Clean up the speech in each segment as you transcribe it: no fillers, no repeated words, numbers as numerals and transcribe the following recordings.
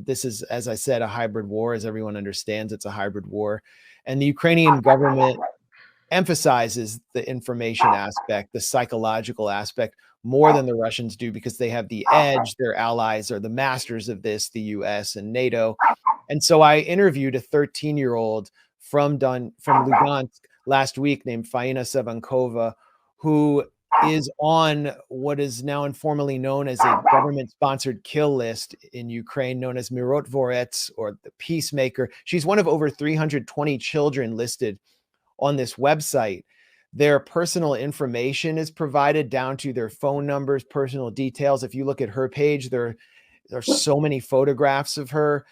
This is, as I said, a hybrid war. As everyone understands, it's a hybrid war. And the Ukrainian government emphasizes the information aspect, the psychological aspect, more than the Russians do, because they have the edge. Their allies are the masters of this, the US and NATO. And so I interviewed a 13-year-old from Lugansk last week named Faina Sevankova, who is on what is now informally known as a government-sponsored kill list in Ukraine, known as gov't, or the Peacemaker. She's one of over 320 children listed on this website. Their personal information is provided down to their phone numbers, personal details. If you look at her page, there are so many photographs of her.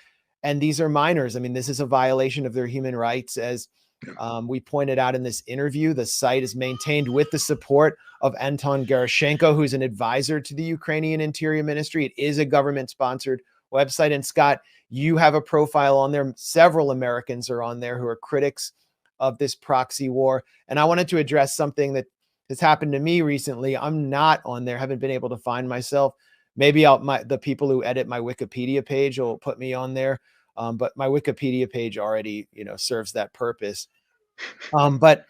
And these are minors. I mean, this is a violation of their human rights. As we pointed out in this interview, the site is maintained with the support of Anton Gerashenko, who's an advisor to the Ukrainian Interior Ministry. It is a government-sponsored website. And Scott, you have a profile on there. Several Americans are on there who are critics of this proxy war. And I wanted to address something that has happened to me recently. I'm not on there, haven't been able to find myself. Maybe the people who edit my Wikipedia page will put me on there. But my Wikipedia page already, serves that purpose. But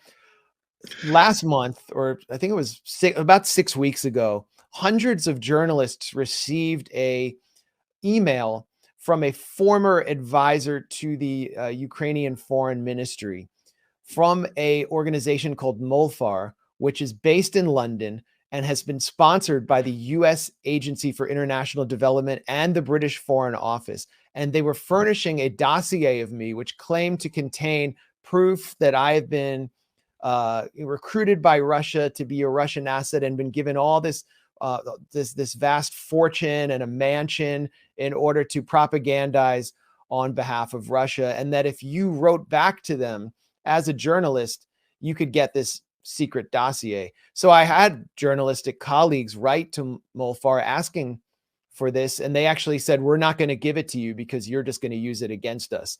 last month, or I think it was about 6 weeks ago, hundreds of journalists received a email from a former advisor to the Ukrainian Foreign Ministry from a organization called MOLFAR, which is based in London and has been sponsored by the U.S. Agency for International Development and the British Foreign Office. And they were furnishing a dossier of me, which claimed to contain proof that I have been recruited by Russia to be a Russian asset and been given all this vast fortune and a mansion in order to propagandize on behalf of Russia. And that if you wrote back to them as a journalist, you could get this secret dossier. So I had journalistic colleagues write to MOLFAR asking for this, and they actually said, we're not going to give it to you because you're just going to use it against us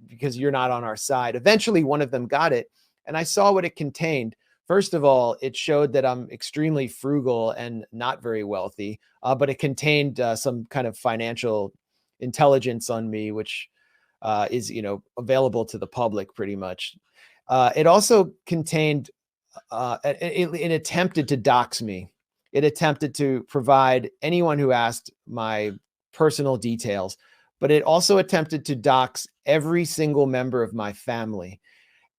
because you're not on our side. Eventually, one of them got it, and I saw what it contained. First of all, it showed that I'm extremely frugal and not very wealthy, but it contained some kind of financial intelligence on me, which is, available to the public pretty much. It also contained, it attempted to dox me. It attempted to provide anyone who asked my personal details, but it also attempted to dox every single member of my family.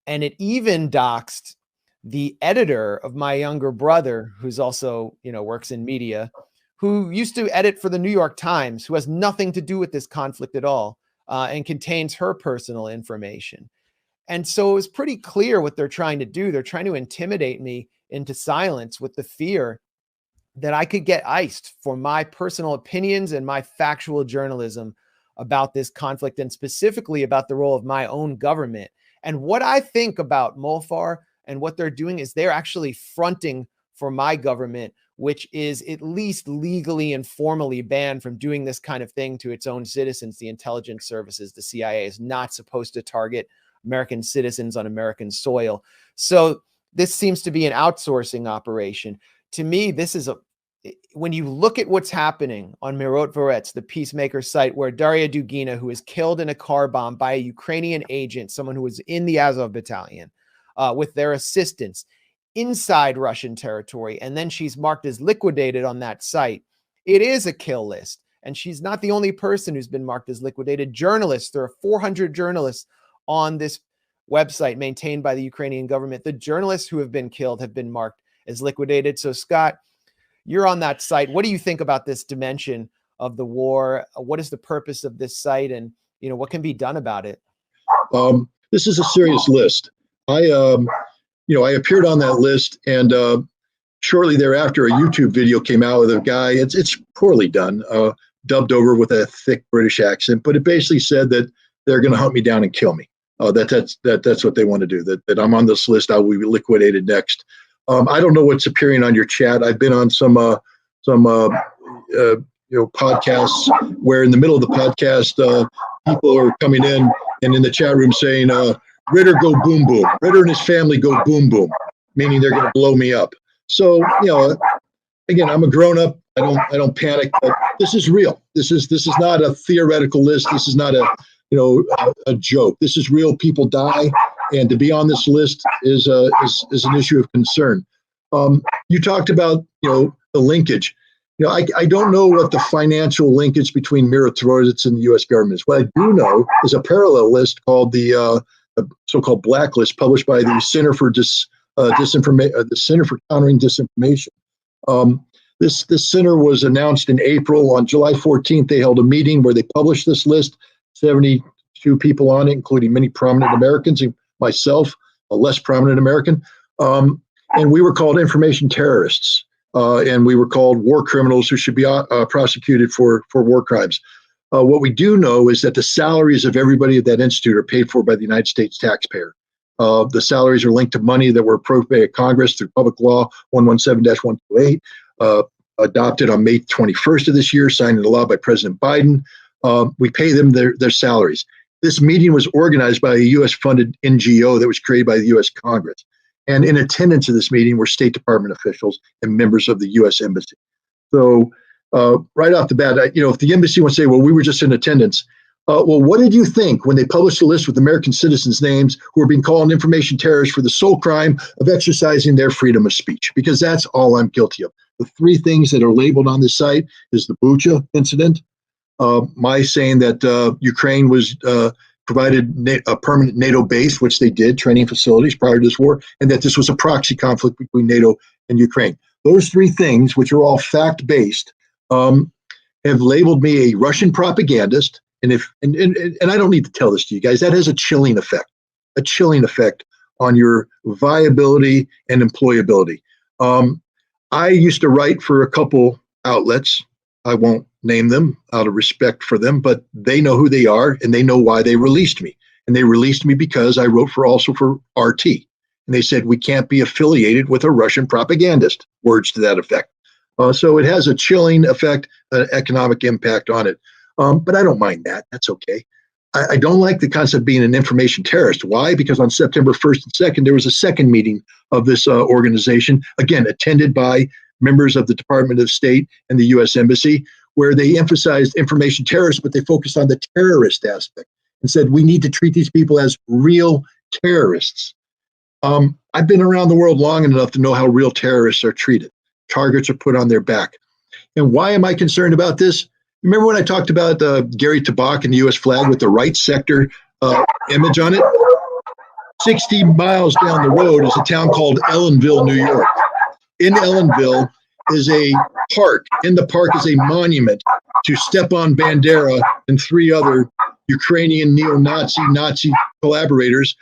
And it even doxed the editor of my younger brother, who's also, works in media, who used to edit for the New York Times, who has nothing to do with this conflict at all, and contains her personal information. And so it was pretty clear what they're trying to do. They're trying to intimidate me into silence with the fear that I could get iced for my personal opinions and my factual journalism about this conflict, and specifically about the role of my own government. And what I think about MOLFAR and what they're doing is they're actually fronting for my government, which is at least legally and formally banned from doing this kind of thing to its own citizens. The intelligence services, the CIA, is not supposed to target American citizens on American soil. So this seems to be an outsourcing operation. To me, this is when you look at what's happening on gov't, the Peacemaker site, where Daria Dugina, who was killed in a car bomb by a Ukrainian agent, someone who was in the Azov battalion, with their assistance inside Russian territory, and then she's marked as liquidated on that site. It is a kill list. And she's not the only person who's been marked as liquidated. Journalists, there are 400 journalists on this website maintained by the Ukrainian government. The journalists who have been killed have been marked as liquidated. So Scott, you're on that site. What do you think about this dimension of the war? What is the purpose of this site, and what can be done about it? This is a serious list. I appeared on that list, and shortly thereafter, a YouTube video came out with a guy. It's poorly done, dubbed over with a thick British accent, but it basically said that they're going to hunt me down and kill me. That's what they want to do. That I'm on this list. I will be liquidated next. I don't know what's appearing on your chat. I've been on some podcasts where in the middle of the podcast, people are coming in and in the chat room saying, Ritter, go boom, boom. Ritter and his family go boom, boom, meaning they're going to blow me up. So, again, I'm a grown up. I don't panic. But this is real. This is not a theoretical list. This is not a joke. This is real. People die, and to be on this list is an issue of concern. You talked about the linkage. I don't know what the financial linkage between Miratroritz and the U.S. government is. What I do know is a parallel list called the so-called blacklist, published by the Center for the Center for Countering Disinformation. This center was announced in April. On July 14th, they held a meeting where they published this list. 72 people on it, including many prominent Americans, and myself, a less prominent American. And we were called information terrorists, and we were called war criminals who should be prosecuted for war crimes. What we do know is that the salaries of everybody at that institute are paid for by the United States taxpayer. The salaries are linked to money that were appropriated by Congress through Public Law 117-128, adopted on May 21st of this year, signed into law by President Biden. We pay them their salaries. This meeting was organized by a U.S.-funded NGO that was created by the U.S. Congress. And in attendance at this meeting were State Department officials and members of the U.S. Embassy. So right off the bat, if the embassy wants to say, well, we were just in attendance, well, what did you think when they published a list with American citizens' names who are being called information terrorists for the sole crime of exercising their freedom of speech? Because that's all I'm guilty of. The three things that are labeled on this site is the Bucha incident, my saying that Ukraine was provided a permanent NATO base, which they did, training facilities prior to this war, and that this was a proxy conflict between NATO and Ukraine. Those three things, which are all fact-based, have labeled me a Russian propagandist. And I don't need to tell this to you guys, that has a chilling effect on your viability and employability. I used to write for a couple outlets. I won't name them out of respect for them, but they know who they are and they know why they released me. And they released me because I wrote also for RT. And they said, we can't be affiliated with a Russian propagandist, words to that effect. So it has a chilling effect, an economic impact on it. But I don't mind that. That's okay. I don't like the concept of being an information terrorist. Why? Because on September 1st and 2nd, there was a second meeting of this organization, again, attended by members of the Department of State and the U.S. Embassy, where they emphasized information terrorists, but they focused on the terrorist aspect and said, we need to treat these people as real terrorists. I've been around the world long enough to know how real terrorists are treated. Targets are put on their back. And why am I concerned about this? Remember when I talked about Gary Tabak and the U.S. flag with the right sector image on it? 60 miles down the road is a town called Ellenville, New York. In Ellenville is a park. In the park is a monument to Stepan Bandera and three other Ukrainian Nazi collaborators,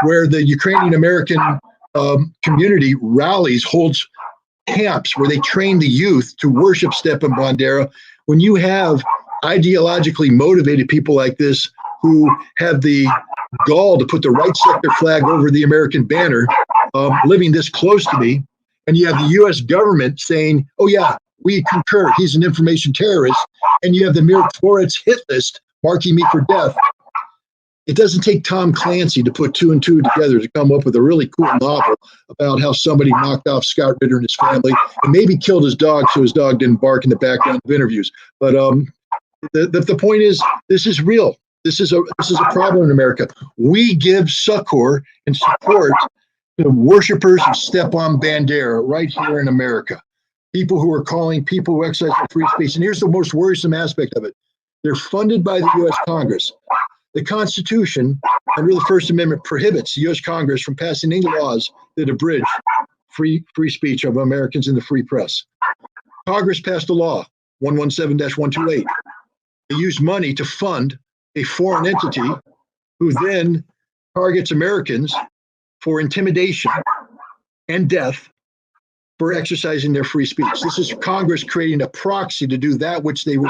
where the Ukrainian American community rallies, holds camps where they train the youth to worship Stepan Bandera. When you have ideologically motivated people like this who have the gall to put the right sector flag over the American banner, living this close to me, and you have the U.S. government saying, oh yeah, we concur, he's an information terrorist, and you have the Miratroritz hit list marking me for death. It doesn't take Tom Clancy to put two and two together to come up with a really cool novel about how somebody knocked off Scott Ritter and his family and maybe killed his dog so his dog didn't bark in the background of interviews. But the point is, this is real. This is a problem in America. We give succor and support to worshipers of Stepan Bandera right here in America. People who are calling people who exercise free speech. And here's the most worrisome aspect of it. They're funded by the U.S. Congress. The Constitution, under the First Amendment, prohibits the U.S. Congress from passing any laws that abridge free speech of Americans in the free press. Congress passed a law, 117-128. They used money to fund a foreign entity who then targets Americans for intimidation and death for exercising their free speech. This is Congress creating a proxy to do that which they were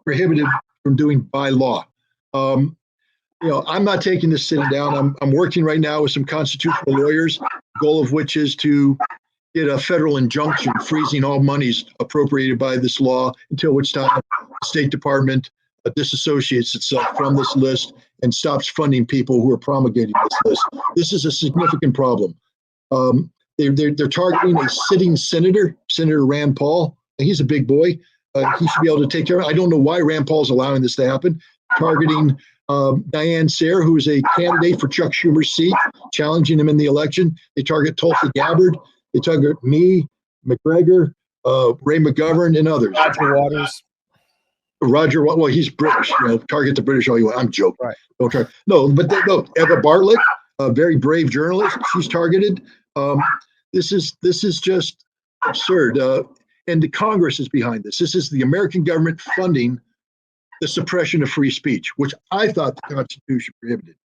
prohibited from doing by law. I'm not taking this sitting down. I'm working right now with some constitutional lawyers, the goal of which is to get a federal injunction freezing all monies appropriated by this law, until which time the State Department disassociates itself from this list and stops funding people who are promulgating this list. This is a significant problem. They're targeting a sitting senator, Senator Rand Paul. And he's a big boy. He should be able to take care of it. I don't know why Rand Paul is allowing this to happen. Targeting Diane Sayre, who is a candidate for Chuck Schumer's seat, challenging him in the election. They target Tulsi Gabbard. They target me, McGregor, Ray McGovern, and others. Roger Waters. Roger, well, he's British. Target the British all you want. I'm joking. Right. Don't try. No, but no. Eva Bartlett, a very brave journalist, she's targeted. This is just absurd. And the Congress is behind this. This is the American government funding the suppression of free speech, which I thought the Constitution prohibited.